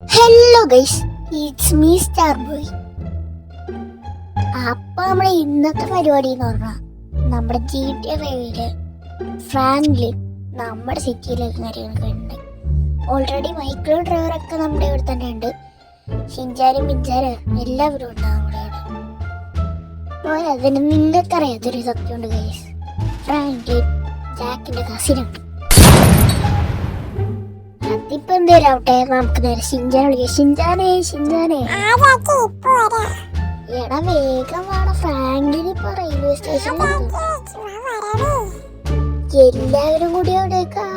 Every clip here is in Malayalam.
Hello guys, it's me star boy. അപ്പൊ നമ്മുടെ ഇന്നത്തെ പരിപാടി എന്ന് പറഞ്ഞാൽ നമ്മുടെ GTA 5 ഫ്രാങ്ക്ലിൻ നമ്മുടെ സിറ്റിയിലേക്ക് കാര്യങ്ങളൊക്കെ ഉണ്ട്. ഓൾറെഡി മൈക്കിൾ ഡ്രൈവറൊക്കെ നമ്മുടെ ഇവിടെ തന്നെ ഉണ്ട്. ഷിൻചാനും മിഞ്ചാനും എല്ലാവരും ഉണ്ട് നമ്മുടെ ഇവിടെ. അപ്പോൾ അതിന് നിങ്ങൾക്കറിയാത്തൊരു സത്യമുണ്ട് ഗൈസ്, ഫ്രാങ്ക്ലിൻ ജാക്കിന്റെ കസിനാണ്. അതിപ്പോ എന്തേലാവട്ടെ, നമുക്ക് നേരെ ഷിൻചാനെ വിളിക്കാം. ഷിൻചാനെ എടാ വേഗം വേണം, ഫ്രാങ്ക്ലിൻ ഇപ്പൊ റെയിൽവേ സ്റ്റേഷനിൽ എല്ലാവരും കൂടി അവിടേക്കാ.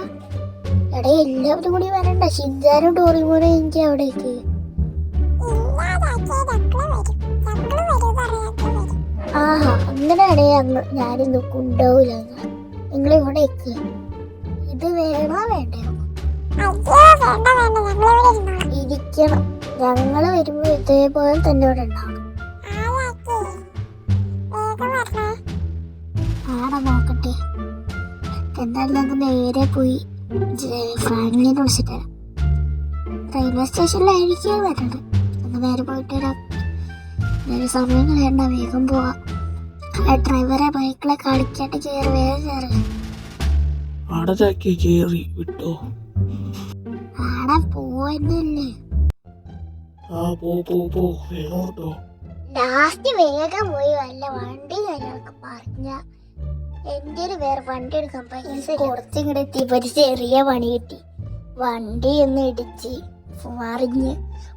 എടാ എല്ലാവരും കൂടി വരണ്ട, ഷിൻചാനും ഡോറിമോനും എനിക്ക് അവിടേക്ക്. ആഹാ, അങ്ങനെയാണേ ഞാനിന്ന് കൊണ്ടുപോകില്ല. നിങ്ങൾ ഇവിടേക്ക് ഇത് വേണോ വേണ്ടേ? ഇരിക്കണം, ഞങ്ങള് വരുമ്പോ ഇതേപോലെ തന്നെ ഇവിടെ ഉണ്ടാവണം. ആടെ നോക്കട്ടെ, എന്തായാലും ഞങ്ങൾക്ക് നേരെ പോയി ഫ്രാങ്ക്ലിനെ വിളിച്ചിട്ട് വരാം. റെയിൽവേ സ്റ്റേഷനിലായിരിക്കും വരണ്ട്. ഞങ്ങൾ നേരെ പോയിട്ട് വരാം. നേരെ സമയം കളയണ്ട, വേഗം പോവാം. ഡ്രൈവറെ ബൈക്കിലെ കളിക്കാട്ട് കയറി, വേഗം കയറി. ആടെ പോവന്നല്ലേ, ലാസ്റ്റ് വേഗം പോയി വല്ല വണ്ടി കാര്യങ്ങളൊക്കെ പറഞ്ഞ എന്റെ ഒരു വേറെ വണ്ടി എടുക്കാൻ പൈസ കുറച്ചിങ്ങടെ എത്തിയപ്പോ ഒരു ചെറിയ പണി കിട്ടി. വണ്ടി ഒന്ന് ഇടിച്ച് മറിഞ്ഞ്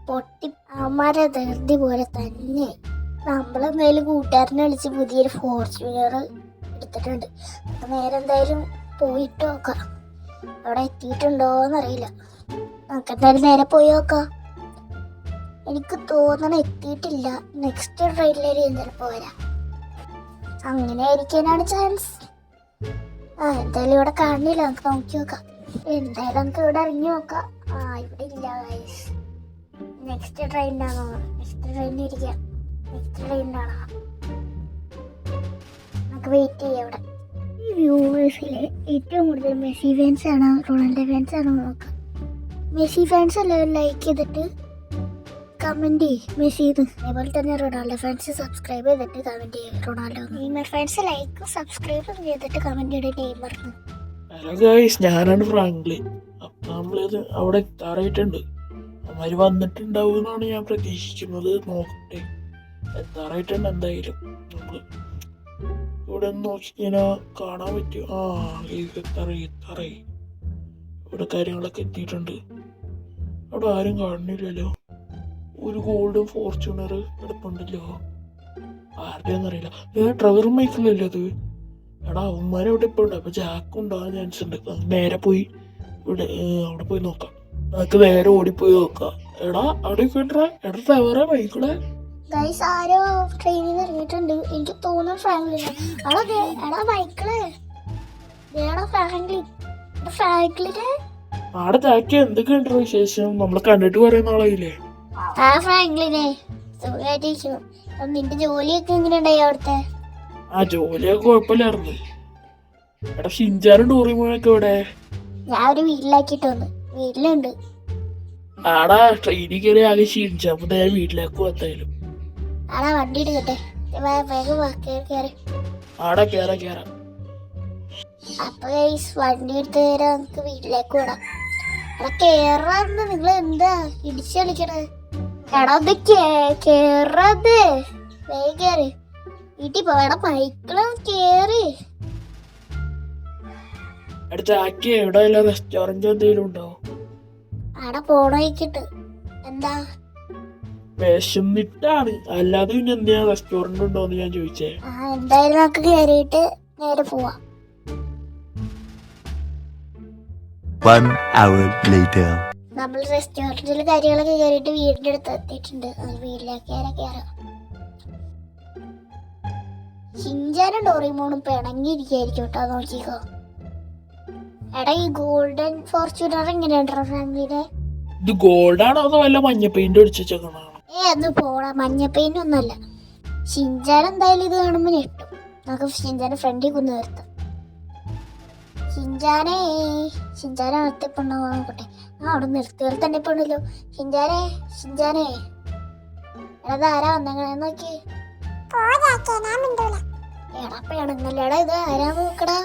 പൊട്ടി അമ്മാരെ ധൃതി പോലെ തന്നെ. നമ്മളെന്തായാലും കൂട്ടുകാരനെ വിളിച്ച് പുതിയൊരു ഫോർച്യൂണർ എടുത്തിട്ടുണ്ട്. അപ്പൊ നേരെ എന്തായാലും പോയിട്ട് നോക്കാം, അവിടെ എത്തിയിട്ടുണ്ടോന്നറിയില്ല. നമുക്ക് എന്തായാലും നേരെ പോയി നോക്കാം. എനിക്ക് തോന്നണ എത്തിയിട്ടില്ല, നെക്സ്റ്റ് ട്രെയിനിലേക്ക് ചിലപ്പോ വരാം. അങ്ങനെ ആയിരിക്കാനാണ് ചാൻസ്. എന്തായാലും ഇവിടെ കാണില്ല, നമുക്ക് നോക്കി നോക്കാം. എന്തായാലും നമുക്ക് ഇവിടെ ഇറങ്ങി നോക്കാം. ഇവിടെ ഇല്ല ഗൈസ്. നെക്സ്റ്റ് ട്രെയിനിനാണോ? നെക്സ്റ്റ് ട്രെയിനിൽ ഇരിക്കാം. നെക്സ്റ്റ് ട്രെയിനിനാണോ? നമുക്ക് വെയിറ്റ് ചെയ്യാം ഇവിടെ. ഈ വ്യൂവേഴ്സിലെ ഏറ്റവും കൂടുതൽ മെസ്സി ഫാൻസ് ആണോ റൊണാൾഡോ ഫാൻസ് ആണോ നോക്കാം. മെസ്സി ഫാൻസ് എല്ലാവരും ലൈക്ക് ചെയ്തിട്ട് കമന്റ് ചെയ്യും മെസ്സി. അതേപോലെ തന്നെ റൊണാൾഡോ ഫാൻസ് സബ്സ്ക്രൈബ് ചെയ്തിട്ട് കമന്റ് ചെയ്യും Ronaldo. Neymar fans like subscribe ചെയ്തിട്ട് കമന്റ് ചെയ്തിട്ട് നെയ്മർ. ഹലോ ഗൈസ്, ഞാനാണ് ഫ്രാങ്ക്ലിൻ. അപ്പം നമ്മളിത് അവിടെ എത്താറായിട്ടുണ്ട്. അവന്മാര് വന്നിട്ടുണ്ടാവും എന്നാണ് ഞാൻ പ്രതീക്ഷിക്കുന്നത്. നോക്കട്ടെ, എത്താറായിട്ടുണ്ട്. എന്തായാലും നമ്മള് ഇവിടെ നോക്കിക്കഴിഞ്ഞാൽ കാണാൻ പറ്റും. എത്താറായി. ഇവിടെ കാര്യങ്ങളൊക്കെ എത്തിയിട്ടുണ്ട്. അവിടെ ആരും കാണുന്നില്ലല്ലോ. ഒരു ഗോൾഡൻ ഫോർച്യൂണർ കിടപ്പുണ്ടല്ലോ, ആരുടെയെന്നറിയില്ല. ട്രവർ മൈക്കിളല്ലേ അത്? എടാ അവന്മാരെ അവിടെ ഇപ്പോൾ ഉണ്ട്. അപ്പൊ ജാക്ക് ഉണ്ടാകാൻ ചാൻസ് ഉണ്ട്. നേരെ പോയി ഇവിടെ അവിടെ പോയി നോക്കാം. നമുക്ക് നേരെ ഓടിപ്പോയി നോക്കാം. എടാ അവിടെ കേട്ടാ, എടാ ട്രവറെ മൈക്കിളെ ആരോ ട്രെയിനിൽ നിന്ന് ഇറങ്ങിയിട്ടുണ്ട്. എനിക്ക് തോന്നുന്നു ഫ്രാങ്ക്ലിൻ. എടാ മൈക്കിളെ, ഫ്രാങ്ക്ലിനെ. ആടെ ജാക്ക് എന്തൊക്കെയുണ്ട് വിശേഷം? നമ്മളെ കണ്ടിട്ട് കുറെ നാളായില്ലേ? ഫ്രാങ്ക്ലിനെ സുഖമായിട്ടിരിക്കുന്നു. നിന്റെ ജോലിയൊക്കെ എങ്ങനെയുണ്ടായി അവിടുത്തെ? ജോലിയൊക്കെ കുഴപ്പമില്ലായിരുന്നു. എടാ ഷിൻചാനും ഡോറിമോനൊക്കെ ഇവിടെ? ഞാൻ ഒരു വീട്ടിലാക്കിട്ട് വന്നു. വീട്ടിലുണ്ട്. ആടാ ട്രെയിനിൽ കയറി ആകെ ക്ഷീണിച്ചു. അപ്പൊ നേരെ വീട്ടിലേക്ക് വന്നായാലും. ആടാ വണ്ടി എടുക്കട്ടെ, വേഗം കയറി. ആടാ കേറാം. അപ്പൊ വണ്ടി എടുത്ത് തരാം, നമുക്ക് വീട്ടിലേക്ക് വിടാം. എടാ കേറാന്ന്, നിങ്ങൾ എന്താ ഇടിച്ചു കളിക്കണേ? എടാ ഒന്ന് കേറത്, വേഗം കേറി. വീട്ടിൽ പോടാ മൈക്കിളും കേറി. ജാക്കി എവിടെ റെസ്റ്റോറന്റ് എന്തെങ്കിലും ഉണ്ടോ? അവിടെ പോണോക്കിട്ട് എന്താ വിശന്നിട്ടാണ്, അല്ലാതെ പിന്നെ എന്തിനാ റെസ്റ്റോറന്റ് ഉണ്ടോന്ന് ഞാൻ ചോദിച്ചേ. എന്തായാലും നമുക്ക് കേറിയിട്ട് നേരെ പോവാം. 1 hour later. നമ്മൾ റെസ്റ്റോറന്റിൽ കാര്യങ്ങളൊക്കെ കയറിയിട്ട് വീടിന്റെ അടുത്ത് എത്തിയിട്ടുണ്ട്. വീട്ടിലേക്ക് കയറാം. ഷിൻചാനും ഡോറിമോണും പിണങ്ങിയിരിക്കായിരിക്കും കേട്ടോ, നോക്കിക്കോ. എടാ ഈ ഗോൾഡൻ ഫോർച്യൂണർ എങ്ങനെയുണ്ടോ ഫ്രാങ്ക്ലിനെ? ഇത് ഗോൾഡാണോ അതോ വല്ല മഞ്ഞ പെയിന്റ് അടിച്ചാണോ? ഒന്ന് പോടാ, മഞ്ഞ പെയിന്റ് ഒന്നല്ല. ഷിൻചാൻ എന്തായാലും ഇത് കാണുമ്പോ ഞെട്ടും. നമുക്ക് ഷിൻചാന്റെ ഫ്രണ്ടിൽ കൊന്നു നിർത്താം. ഷിൻചാനെ അകത്തിപ്പുണ്ടോ നോക്കട്ടെ. അവിടെ നിർത്തിയാൽ തന്നെ ഇപ്പൊ ഉണ്ടല്ലോ. ഷിൻജാനെ എടാ ആരാ വന്നേക്കണേ നോക്കി. എടാ പേണങ്ങല്ലടാ, ഇത് ആരാ നോക്കടാ.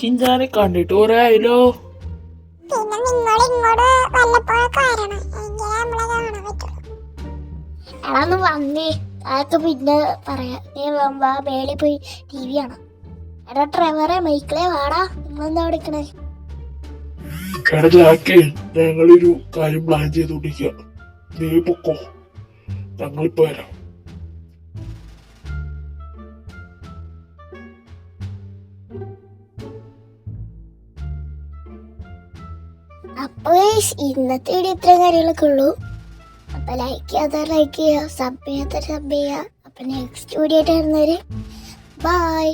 ഷിൻജാനെ കണ്ടിട്ട് കുറെ ആയല്ലോ. എടാ ഒന്ന് വന്നേ, അതൊക്കെ പിന്നെ പറയാം. നീ വാ, മേളിൽ പോയി TV കാണാം. എടാ ട്രെവറെ മൈക്കിളെ വാടാ, നിങ്ങളെന്താ വിളിക്കണേ? എടാ ജാക്കേ, ഞങ്ങളൊരു കാര്യം പ്ലാൻ ചെയ്തോണ്ടിരിക്കുക. നീ പൊക്കോ, ഞങ്ങളിപ്പോ വരാം. അപ്പൊ ഇന്നത്തെ വീഡിയോ ഇത്രയും കാര്യങ്ങളൊക്കെ ഉള്ളൂ. അപ്പൊ ലൈക്ക് ചെയ്യാത്ത ലൈക്ക് ചെയ്യുക, സബ് ചെയ്യാത്ത സബ് ചെയ്യുക. അപ്പൊ നെക്സ്റ്റ് വീഡിയോ ആയിട്ട് വരുന്നവര് ബൈ.